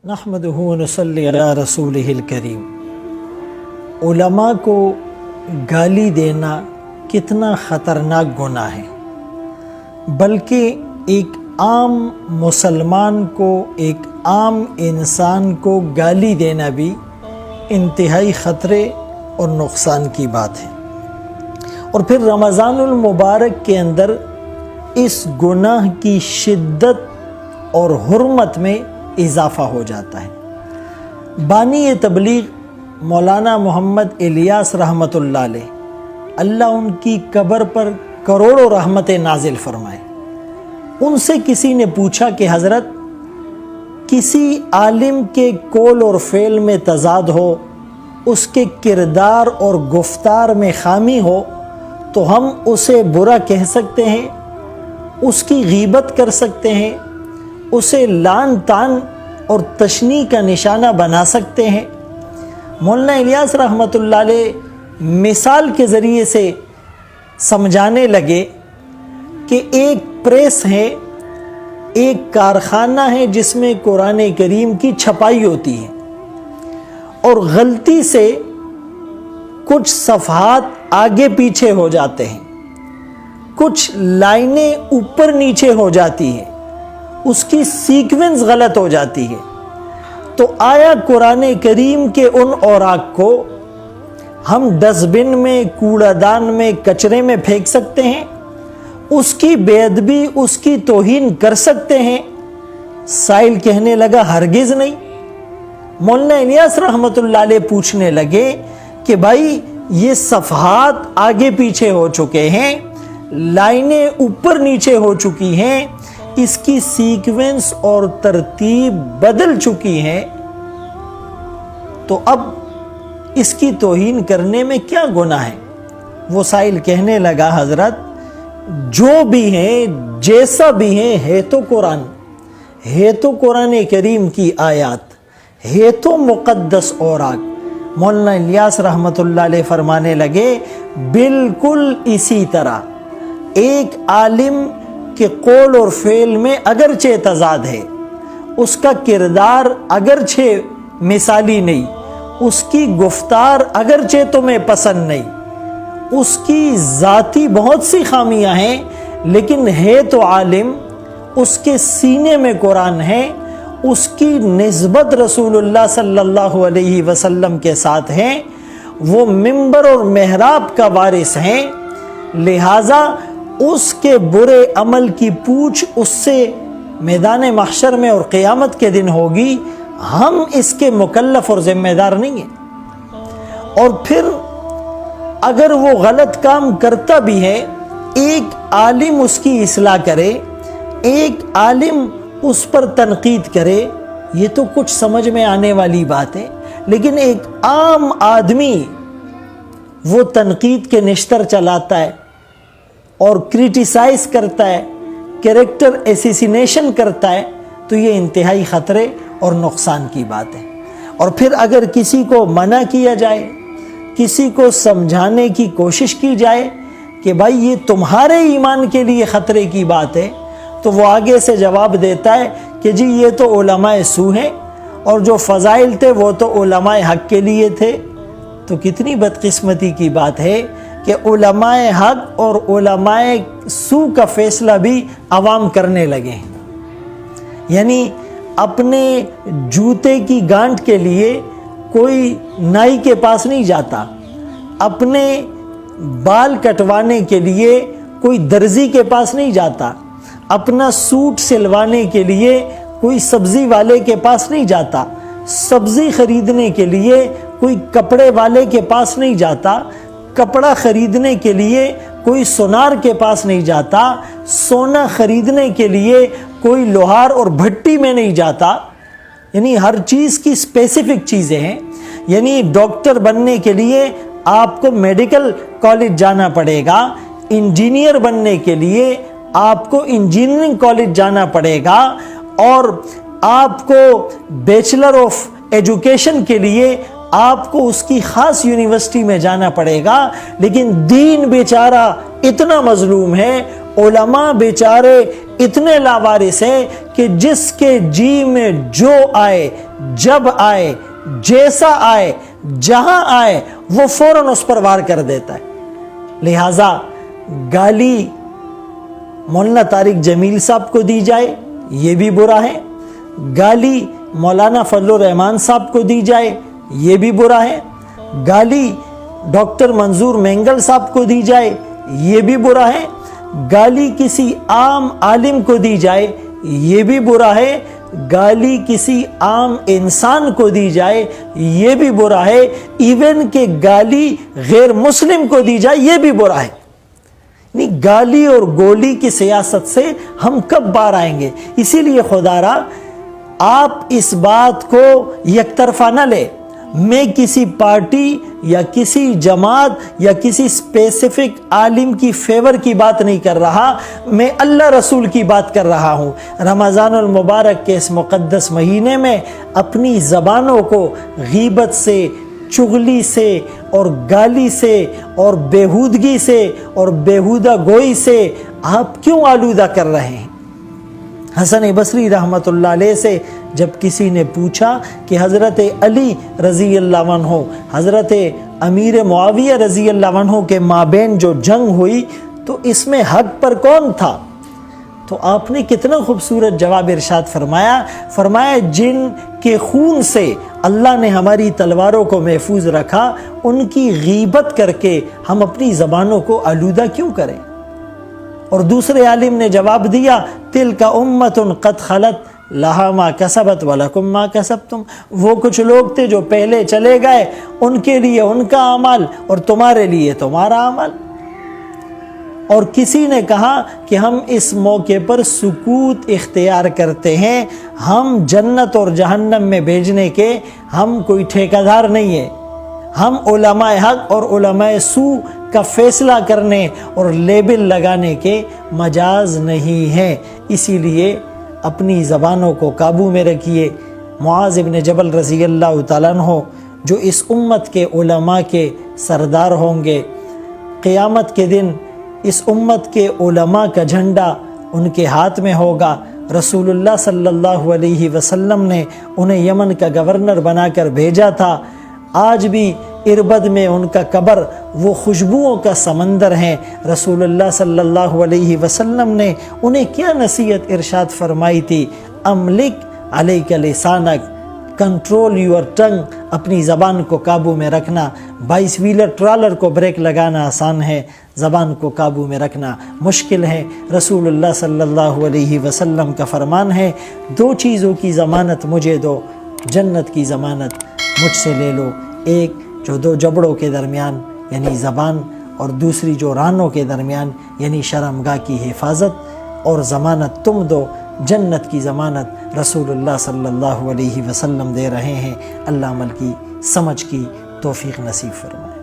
नहमदुहु व नसल्ली अला रसूलिहिल करीम। उलमा को गाली देना कितना ख़तरनाक गुनाह है, बल्कि एक आम मुसलमान को, एक आम इंसान को गाली देना भी इंतहाई ख़तरे और नुकसान की बात है। और फिर रमज़ानुल मुबारक के अंदर इस गुनाह की शिद्दत और हुर्मत में इजाफ़ा हो जाता है। बानी तबलीग मौलाना मोहम्मद इलियास रहमतुल्लाह अलैह, अल्लाह उनकी कब्र पर करोड़ों रहमतें नाजिल फरमाए, उनसे किसी ने पूछा कि हज़रत, किसी आलिम के कौल और फ़ेल में तज़ाद हो, उसके किरदार और गुफ्तार में खामी हो, तो हम उसे बुरा कह सकते हैं, उसकी गीबत कर सकते हैं, उसे लान तान और तशनी का निशाना बना सकते हैं। मौलाना इलियास रहमतुल्लाह अलैह मिसाल के ज़रिए से समझाने लगे कि एक प्रेस है, एक कारखाना है जिसमें कुरान करीम की छपाई होती है, और गलती से कुछ सफ़हात आगे पीछे हो जाते हैं, कुछ लाइनें ऊपर नीचे हो जाती हैं, उसकी सीक्वेंस गलत हो जाती है। तो आया कुरान करीम के उन औराक को हम डस्टबिन में, कूड़ादान में, कचरे में फेंक सकते हैं, उसकी बेअदबी, उसकी तौहीन कर सकते हैं? साइल कहने लगा, हरगिज़ नहीं। मौलाना इलियास रहमतुल्लाह अलैह पूछने लगे कि भाई, ये सफ़हात आगे पीछे हो चुके हैं, लाइनें ऊपर नीचे हो चुकी हैं, इसकी सीक्वेंस और तरतीब बदल चुकी है, तो अब इसकी तौहीन करने में क्या गुनाह है? वो साइल कहने लगा, हजरत, जो भी है, जैसा भी है तो कुरान, है तो कुरान करीम की आयत, है तो मुक़द्दस औराक। मौलाना इलियास रहमतुल्लाह अलैह फरमाने लगे, बिल्कुल इसी तरह एक आलिम कि कौल और फ़ेल में अगरचे तज़ाद है, उसका किरदार अगरचे मिसाली नहीं, उसकी गुफ्तार अगरचे तुम्हें पसंद नहीं, उसकी ज़ाती बहुत सी खामियां हैं, लेकिन है तो आलिम, उसके सीने में कुरान है, उसकी निस्बत रसूलुल्लाह सल्लल्लाहु अलैहि वसल्लम के साथ है, वो मिंबर और मेहराब का वारिस हैं, लिहाजा उसके बुरे अमल की पूछ उससे मैदान महशर में और क़यामत के दिन होगी। हम इसके मुकल्लफ और ज़िम्मेदार नहीं हैं। और फिर अगर वो गलत काम करता भी है, एक आलिम उसकी इस्लाह करे, एक आलिम उस पर तनकीद करे, ये तो कुछ समझ में आने वाली बात है। लेकिन एक आम आदमी वो तनकीद के निश्तर चलाता है और क्रिटिसाइज करता है, कैरेक्टर एसिसिनेशन करता है, तो ये इंतहाई ख़तरे और नुकसान की बात है। और फिर अगर किसी को मना किया जाए, किसी को समझाने की कोशिश की जाए कि भाई ये तुम्हारे ईमान के लिए ख़तरे की बात है, तो वो आगे से जवाब देता है कि जी ये तो उलमाए सू हैं, और जो फ़ज़ाइल थे वो तो उलमाए हक़ के लिए थे। तो कितनी बदकिस्मती की बात है कि उलमाए हक और उलमाए सू का फैसला भी अवाम करने लगे हैं। यानी अपने जूते की गांठ के लिए कोई नाई के पास नहीं जाता, अपने बाल कटवाने के लिए कोई दर्जी के पास नहीं जाता, अपना सूट सिलवाने के लिए कोई सब्जी वाले के पास नहीं जाता, सब्जी खरीदने के लिए कोई कपड़े वाले के पास नहीं जाता, कपड़ा खरीदने के लिए कोई सोनार के पास नहीं जाता, सोना खरीदने के लिए कोई लोहार और भट्टी में नहीं जाता। यानी हर चीज़ की स्पेसिफिक चीज़ें हैं। यानी डॉक्टर बनने के लिए आपको मेडिकल कॉलेज जाना पड़ेगा, इंजीनियर बनने के लिए आपको इंजीनियरिंग कॉलेज जाना पड़ेगा, और आपको बैचलर ऑफ एजुकेशन के लिए आपको उसकी ख़ास यूनिवर्सिटी में जाना पड़ेगा। लेकिन दीन बेचारा इतना मजलूम है, उलमा बेचारे इतने लावारिस हैं کہ جس کے جی میں جو آئے، جب آئے، جیسا آئے، جہاں آئے، وہ فوراً اس پر وار کر دیتا ہے۔ لہٰذا گالی مولانا طارق جمیل صاحب کو دی جائے یہ بھی برا ہے، گالی مولانا فضل الرحمان صاحب کو دی جائے یہ بھی برا ہے، گالی ڈاکٹر منظور مینگل صاحب کو دی جائے یہ بھی برا ہے، گالی کسی عام عالم کو دی جائے یہ بھی برا ہے، گالی کسی عام انسان کو دی جائے یہ بھی برا ہے، ایون کہ گالی غیر مسلم کو دی جائے یہ بھی برا ہے۔ یعنی گالی اور گولی کی سیاست سے ہم کب باہر آئیں گے؟ اسی لیے خدا را آپ اس بات کو یک طرفہ نہ لے۔ میں کسی پارٹی یا کسی جماعت یا کسی اسپیسیفک عالم کی فیور کی بات نہیں کر رہا، میں اللہ رسول کی بات کر رہا ہوں۔ رمضان المبارک کے اس مقدس مہینے میں اپنی زبانوں کو غیبت سے، چغلی سے اور گالی سے اور بیہودگی سے اور بیہودہ گوئی سے آپ کیوں آلودہ کر رہے ہیں؟ حسن بصری رحمۃ اللہ علیہ سے جب کسی نے پوچھا کہ حضرت علی رضی اللہ عنہ، حضرت امیر معاویہ رضی اللہ عنہ کے مابین جو جنگ ہوئی تو اس میں حق پر کون تھا؟ تو آپ نے کتنا خوبصورت جواب ارشاد فرمایا جن کے خون سے اللہ نے ہماری تلواروں کو محفوظ رکھا، ان کی غیبت کر کے ہم اپنی زبانوں کو آلودہ کیوں کریں؟ اور دوسرے عالم نے جواب دیا تلک امت قد خلت لہا ما کسبت ولکم ما کسبتم، وہ کچھ لوگ تھے جو پہلے چلے گئے، ان کے لیے ان کا عمل اور تمہارے لیے تمہارا عمل۔ اور کسی نے کہا کہ ہم اس موقع پر سکوت اختیار کرتے ہیں، ہم جنت اور جہنم میں بھیجنے کے ہم کوئی ٹھیکیدار نہیں ہے، ہم علماء حق اور علماء سو کا فیصلہ کرنے اور لیبل لگانے کے مجاز نہیں ہیں۔ اسی لیے اپنی زبانوں کو قابو میں رکھیے۔ معاذ بن جبل رضی اللہ تعالیٰ عنہ جو اس امت کے علماء کے سردار ہوں گے، قیامت کے دن اس امت کے علماء کا جھنڈا ان کے ہاتھ میں ہوگا۔ رسول اللہ صلی اللہ علیہ وسلم نے انہیں یمن کا گورنر بنا کر بھیجا تھا۔ آج بھی اربد میں ان کا قبر وہ خوشبوؤں کا سمندر ہے۔ رسول اللہ صلی اللہ علیہ وسلم نے انہیں کیا نصیحت ارشاد فرمائی تھی؟ املک علیک لسانک، کنٹرول یور ٹنگ، اپنی زبان کو قابو میں رکھنا۔ 22 ویلر ٹرالر کو بریک لگانا آسان ہے، زبان کو قابو میں رکھنا مشکل ہے۔ رسول اللہ صلی اللہ علیہ وسلم کا فرمان ہے 2 چیزوں کی ضمانت مجھے دو، جنت کی ضمانت مجھ سے لے لو، ایک جو 2 جبڑوں کے درمیان یعنی زبان، اور دوسری جو رانوں کے درمیان یعنی شرمگاہ کی حفاظت، اور ضمانت تم دو، جنت کی ضمانت رسول اللہ صلی اللہ علیہ وسلم دے رہے ہیں۔ اللہ عمل کی، سمجھ کی توفیق نصیب فرمائے۔